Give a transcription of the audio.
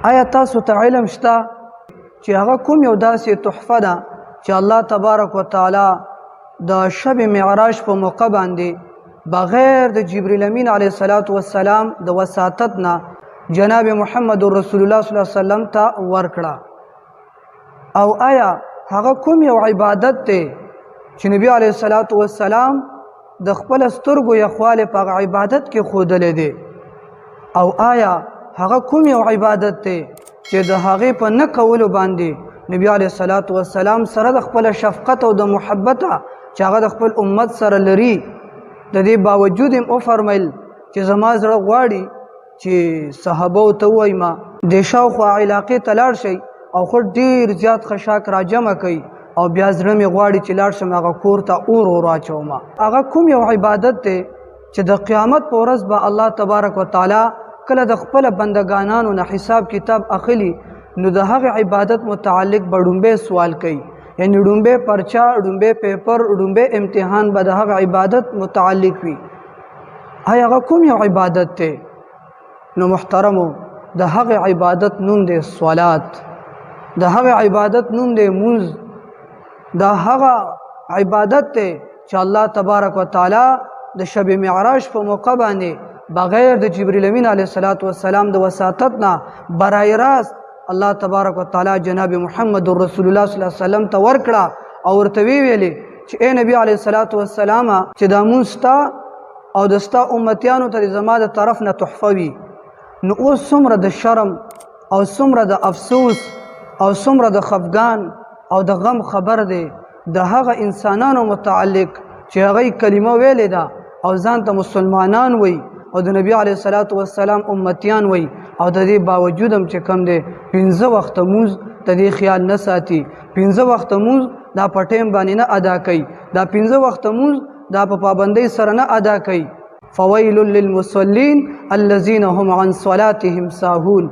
آیا تاسو ته علم شته چې هغه کوم یو داسې تحفه ده چې الله تبارک وتعالی د شب معراج په موقع باندې بغیر د جبرئیل امین علیه السلام د وساطت نه جناب محمد رسول الله صلی الله علیه وسلم ته ورکړه؟ او آیا هغه کوم یو عبادت دی چې نبی علیه السلام د خپل سترګو یخواله په عبادت کې ښودلی دی؟ او آیا هغه کوم یو عبادت دی چې د هغې په نه کولو باندې نبی علیه السلام سره د خپل شفقت او د محبت چې هغه د خپل امت سره لري، د دې باوجود هم وفرمیل چې زما زړه غواړي چې صحابه ته ووایم د شاوخوا علاقې ته لاړ شئ او خو ډېر زیات خشاک راجمع کوي او بیا زړه مې غواړي چې لاړ شم هغه کور ته اور واچوم. هغه کوم یو عبادت دی چې د قیامت په ورځ به الله تبارک وتعالی کله د خپل بندگانانو نه حساب کتاب اخلي، نو د هغه عبادت متعلق به ډومبه سوال کوي، یعنی ډومبه پرچا، ډومبه پیپر، ډومبه امتحان به د هغه عبادت متعلق وي. آیا هغه کوم یو عبادت دی؟ نو محترمو، د هغه عبادت نوم دی صلات، د هغه عبادت نوم دی مونځ، دا هغه عبادت دی چې الله تبارک وتعالی د شب معراج په موقع باندې بغیر د جبرئیل امین علیه السلام د وساطت نه برای راست الله تبارک وتعالی جناب محمد رسول الله صلی الله علیه وسلم ته ورکړه او ورته ویلې چې اے نبی علیه السلام چې دا مونځ ستا او د ستا امتیانو ته زما د طرف نه تحفه وي. نو اوس څومره د شرم او څومره د افسوس او څومره د خفګان او د غم خبر دی د هغه انسانانو متعلق چې هغه کلمه ویلې ده او ځان ته مسلمانان وي او د نبی علیه السلام امتیان وي، او د دې باوجود هم چې کم دی 15 وخته مونځ د دې خیال نه ساتي، 15 وخته مونځ دا په ټیم باندې نه ادا کوي، دا 15 وخته مونځ دا په پابندۍ سره نه ادا کوي. فویل للمصلین الذین هم عن صلاتهم ساهون.